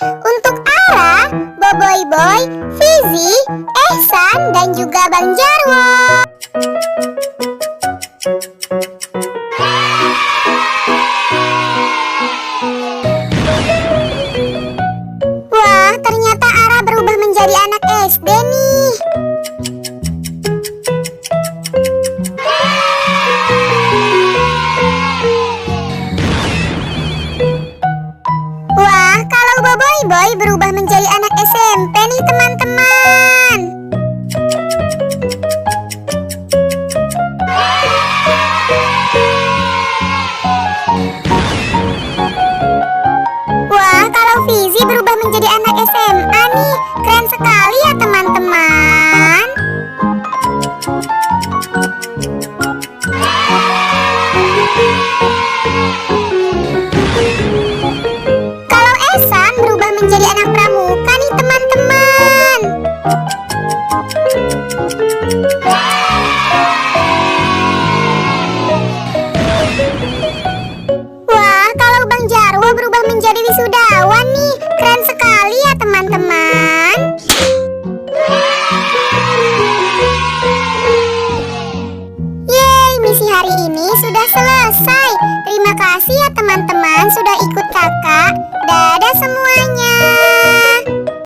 untuk Ara, Boboiboy Boy, Fizi, Ehsan, dan juga Bang Jarwo. Wah, ternyata Ara berubah menjadi anak SD nih. Wah, kalau Boboiboy Boy berubah